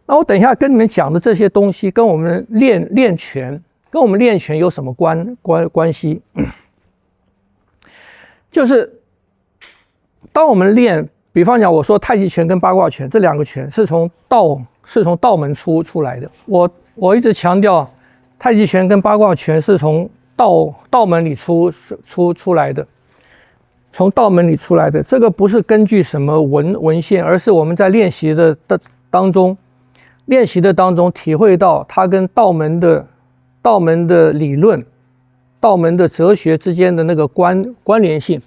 那我等一下跟你们讲的这些东西，跟我们练拳，跟我们练拳有什么关系？就是当我们练，比方讲，我说太极拳跟八卦拳这两个拳是从道门出来的。我一直强调，太极拳跟八卦拳是从道门里出来的，从道门里出来的。这个不是根据什么文献，而是我们在练习的当中体会到它跟道门的理论、道门的哲学之间的那个关联性，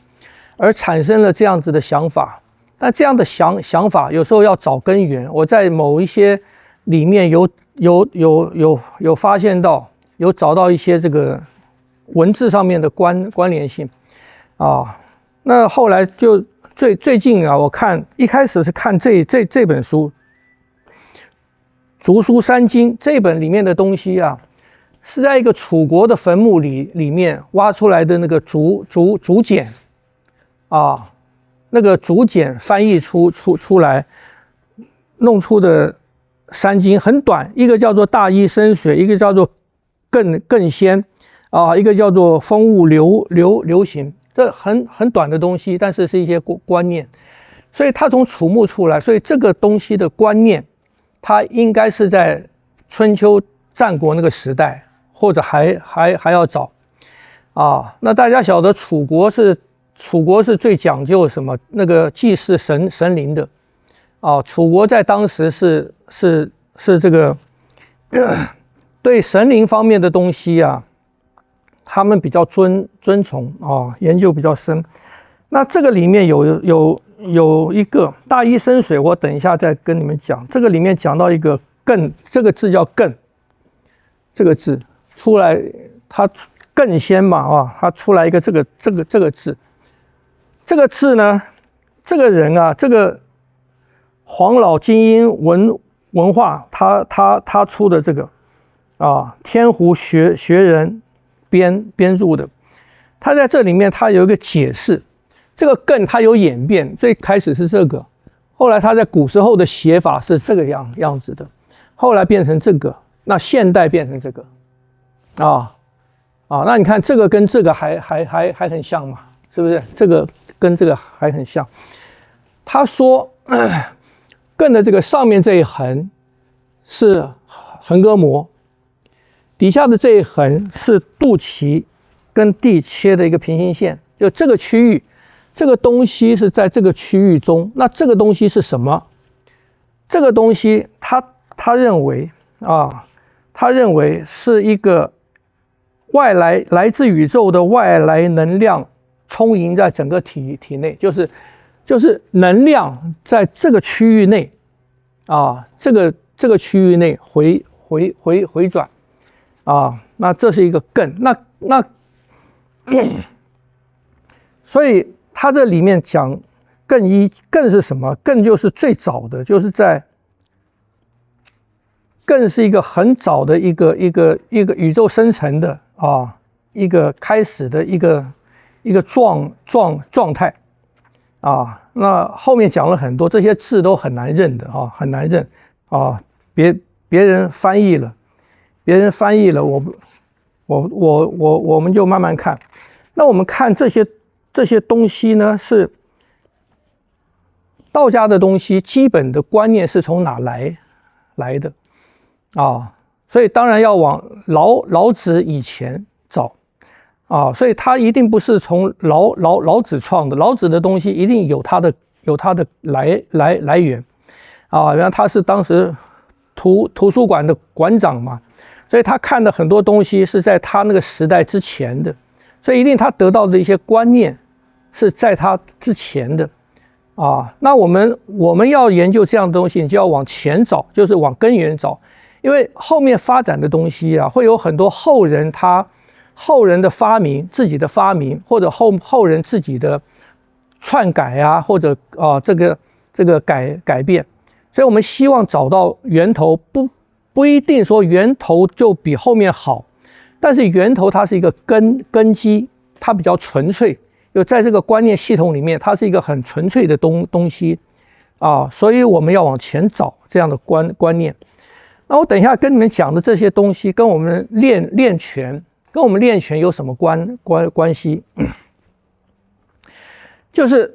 而产生了这样子的想法。但这样的想法有时候要找根源。我在某一些里面有发现到，有找到一些这个文字上面的关联性啊。那后来就最近啊，我看一开始是看这本书。竹书三经这本里面的东西啊，是在一个楚国的坟墓里面挖出来的那个竹简啊，那个竹简翻译出来，弄出的三经很短，一个叫做大医生水，一个叫做艮仙啊，一个叫做风物流行，这很短的东西，但是是一些观念，所以它从楚墓出来，所以这个东西的观念。它应该是在春秋战国那个时代，或者还要早啊。那大家晓得楚国是最讲究什么？那个祭祀神灵的啊。楚国在当时是这个对神灵方面的东西啊，他们比较尊崇啊，研究比较深。那这个里面有一个大医生水，我等一下再跟你们讲。这个里面讲到一个艮，这个字叫艮，这个字出来，它艮仙嘛啊，它出来一个这个字，这个字呢，这个人啊，这个黄老精英文化，他出的这个啊，天湖学人编入的，他在这里面他有一个解释。这个艮它有演变，最开始是这个，后来它在古时候的写法是这个样子的，后来变成这个，那现代变成这个，那你看这个跟这个还很像嘛，是不是？这个跟这个还很像。他说，艮的这个上面这一横是横膈膜，底下的这一横是肚脐跟地切的一个平行线，就这个区域。这个东西是在这个区域中，那这个东西是什么？这个东西他认为是一个来自宇宙的外来能量充盈在整个体内，就是能量在这个区域内啊，这个区域内回转啊，那这是一个艮，那所以。他这里面讲艮是什么？艮就是最早的，就是在艮是一个很早的一个宇宙生成的啊，一个开始的一个状态啊。那后面讲了很多，这些字都很难认的啊，很难认啊。别人翻译了，我们就慢慢看。那我们看这些东西呢，是道家的东西，基本的观念是从哪来的啊？所以当然要往老子以前找啊，所以他一定不是从老子创的，老子的东西一定有他的来源啊。然后他是当时图书馆的馆长嘛，所以他看的很多东西是在他那个时代之前的。所以一定他得到的一些观念是在他之前的啊。那我们要研究这样的东西，你就要往前找，就是往根源找，因为后面发展的东西啊，会有很多后人的发明，自己的发明，或者后人自己的篡改啊，或者这个改变。所以我们希望找到源头，不一定说源头就比后面好。但是源头它是一个根基，它比较纯粹，就在这个观念系统里面，它是一个很纯粹的东西，所以我们要往前找这样的观念。那我等一下跟你们讲的这些东西，跟我们练拳，跟我们练拳有什么关系？就是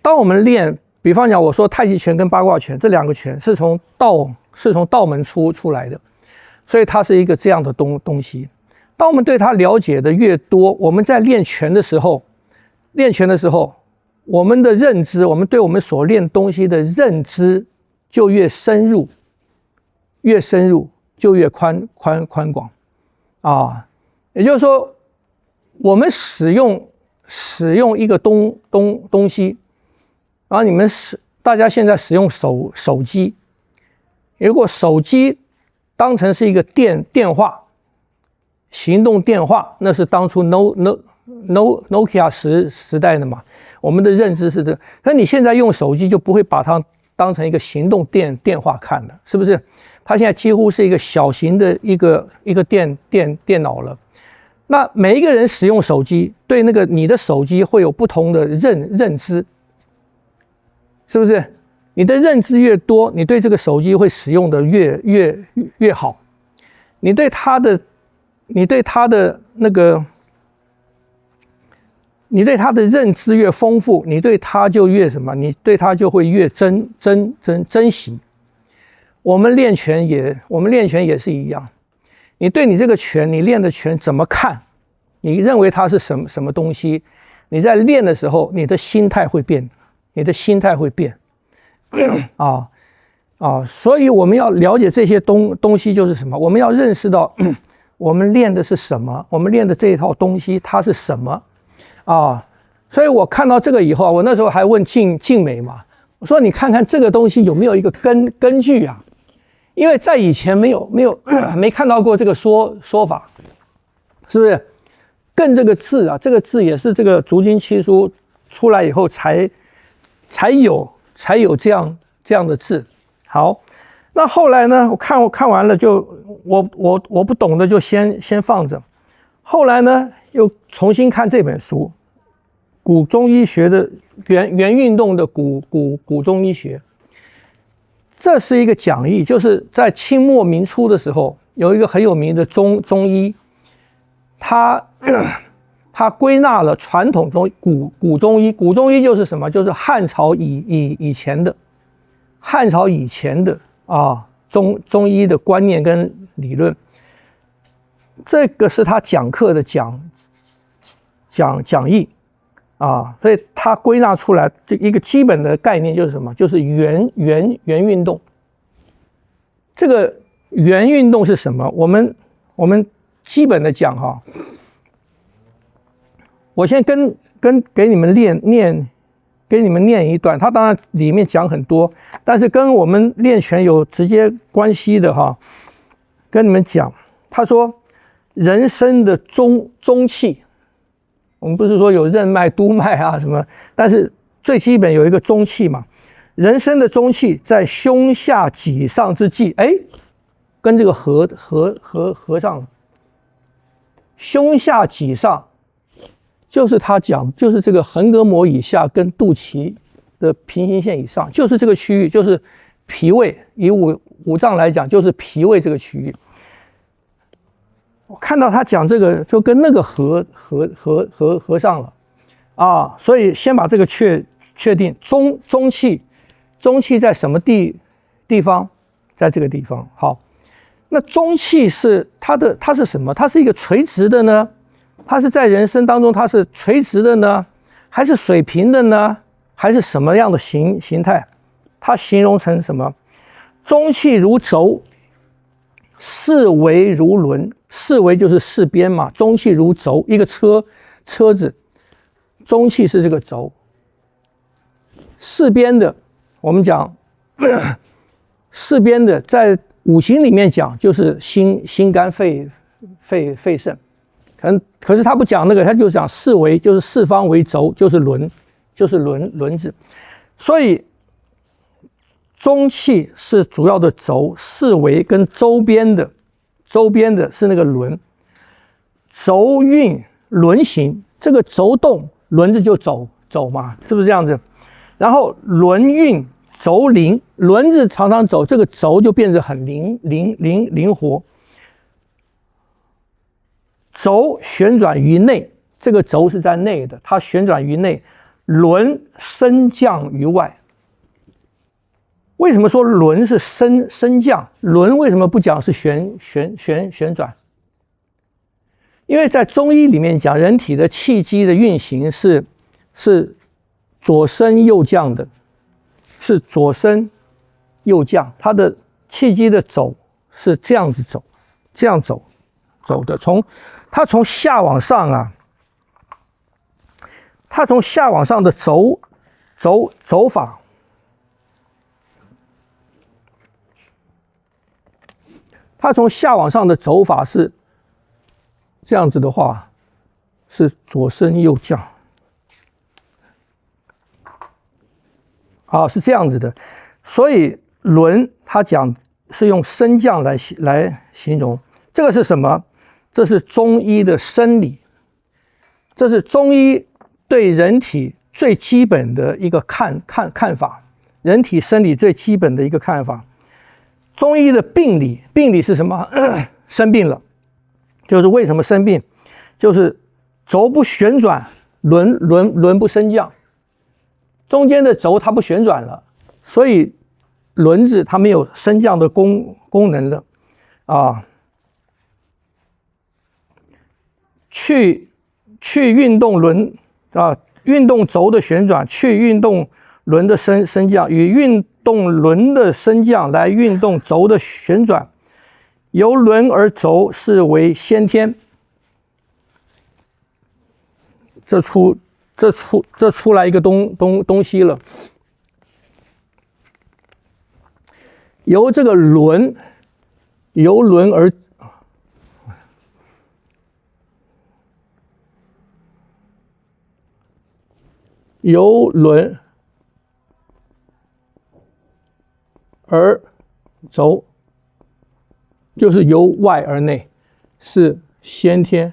当我们练，比方讲我说太极拳跟八卦拳这两个拳是从道门出来的，所以它是一个这样的东西。当我们对它了解的越多，我们在练拳的时候，我们的认知，我们对我们所练东西的认知就越深入，就越宽广也就是说，我们使用一个东西，然后大家现在使用手机，如果手机当成是一个电话，行动电话，那是当初 Nokia 时代的嘛，我们的认知是这个。可你现在用手机就不会把它当成一个行动电话看了，是不是？它现在几乎是一个小型的一个电脑了。那每一个人使用手机，对你的手机会有不同的认知，是不是？你的认知越多，你对这个手机会使用的越好。你对它的认知越丰富，你对它就越什么？你对它就会越珍惜。我们练拳也是一样。你对你这个拳，你练的拳怎么看？你认为它是什么东西？你在练的时候，你的心态会变，所以我们要了解这些东西就是什么？我们要认识到我们练的是什么，我们练的这一套东西它是什么所以我看到这个以后，我那时候还问静美嘛，我说你看看这个东西有没有一个根据啊？因为在以前没看到过这个说法，是不是？艮这个字啊，这个字也是这个竹经七书出来以后才有这样的字。好，那后来呢？我看完了就我不懂的就先放着。后来呢，又重新看这本书，古中医学的原运动的古中医学。这是一个讲义，就是在清末民初的时候，有一个很有名的中医，他归纳了传统中古中医。古中医就是什么？就是汉朝以前的中医的观念跟理论。这个是他讲课的讲义所以他归纳出来这一个基本的概念就是什么？就是原运动。这个原运动是什么？我们基本的讲我先给你们念一段，他当然里面讲很多，但是跟我们练拳有直接关系的跟你们讲。他说人生的中气，我们不是说有任脉、督脉什么，但是最基本有一个中气嘛。人生的中气在胸下脊上之际，跟这个合上了。胸下脊上就是他讲，就是这个横膈膜以下跟肚脐的平行线以上，就是这个区域，就是脾胃。以五脏来讲，就是脾胃这个区域。我看到他讲这个，就跟那个合上了所以先把这个确定中气在什么地方？在这个地方。好，那中气是它是什么？它是一个垂直的呢？它是在人生当中它是垂直的呢，还是水平的呢？还是什么样的形态？它形容成什么？中气如轴，四维如轮。四维就是四边嘛，中气如轴，一个车子，中气是这个轴。四边的，我们讲四边的，在五行里面讲就是心肝肺肾。可是他不讲那个，他就讲四维，就是四方为轴，就是轮子。所以中气是主要的轴，四维跟周边的是那个轮。轴运轮行，这个轴动，轮子就走嘛，是不是这样子？然后轮运轴灵，轮子常常走，这个轴就变得很灵活。轴旋转于内，这个轴是在内的，它旋转于内，轮升降于外。为什么说轮是升降？轮为什么不讲是旋转？因为在中医里面讲，人体的气机的运行是左升右降的，是左升右降，它的气机的走是这样子走，这样走的，它从下往上啊，它从下往上的走法，它从下往上的走法是这样子的话，是左升右降，是这样子的。所以轮它讲是用升降来形容，这个是什么？这是中医的生理，这是中医对人体最基本的一个看法，人体生理最基本的一个看法。中医的病理是什么？生病了，就是为什么生病？就是轴不旋转，轮不升降，中间的轴它不旋转了，所以轮子它没有升降的功能了啊。去运动轮啊，运动轴的旋转，去运动轮的升降，与运动轮的升降来运动轴的旋转，由轮而轴是为先天。这出来一个东西了，由这个轮，由轮而轴，就是由外而内，是先天；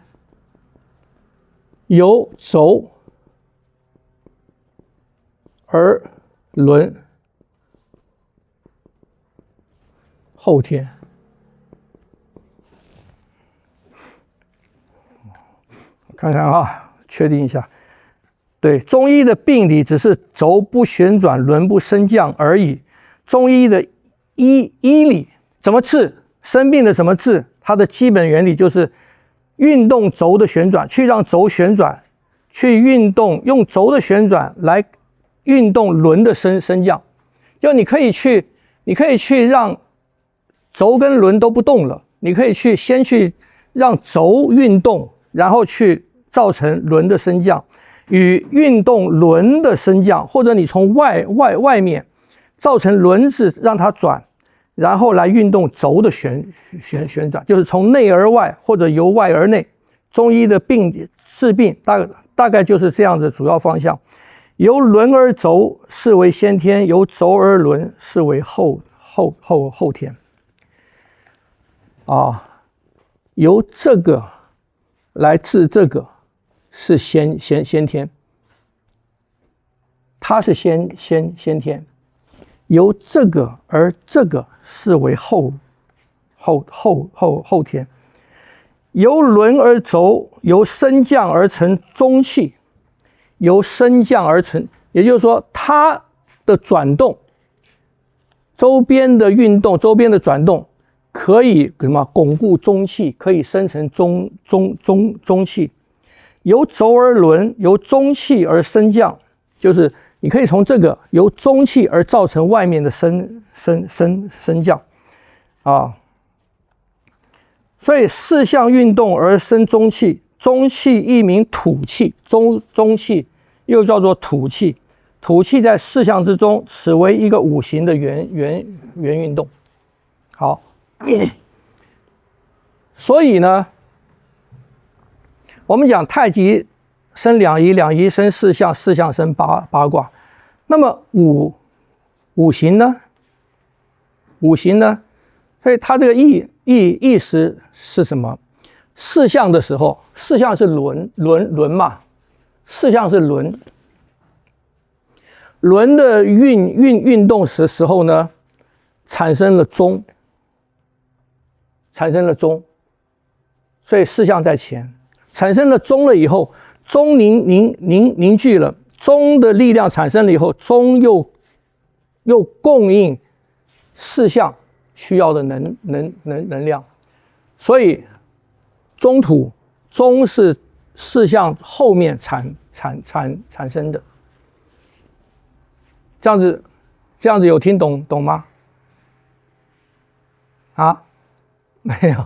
由轴而轮，后天。看看啊，确定一下。对，中医的病理只是轴不旋转，轮不升降而已。中医的医理怎么治？生病的怎么治？它的基本原理就是运动轴的旋转，去让轴旋转，去运动用轴的旋转来运动轮的升降。就你可以去让轴跟轮都不动了，你可以先去让轴运动，然后去造成轮的升降。与运动轮的升降，或者你从外面造成轮子让它转，然后来运动轴的旋转，就是从内而外或者由外而内。中医的治病大概就是这样的主要方向。由轮而轴是为先天，由轴而轮是为后天。由这个来治这个。是先天，它是先天，由这个而这个是为后天，由轮而轴，由升降而成中气，由升降而成，也就是说它的转动，周边的运动，周边的转动可以什么巩固中气，可以生成中气。由轴而轮，由中气而升降，就是你可以从这个由中气而造成外面的升降所以四项运动而生中气，中气亦名土气，中气又叫做土气。土气在四项之中，此为一个五行的原运动。好，所以呢，我们讲太极生两仪，两仪生四象，四象生八卦。那么五行呢？所以它这个意思是什么？四象的时候，四象是轮嘛，四象是轮轮的运动时候呢，产生了中，所以四象在前，产生了中了以后，中凝聚了，中的力量产生了以后，中又供应四象需要的能量，所以中土中是四象后面产生的。这样子有听懂吗？啊，没有。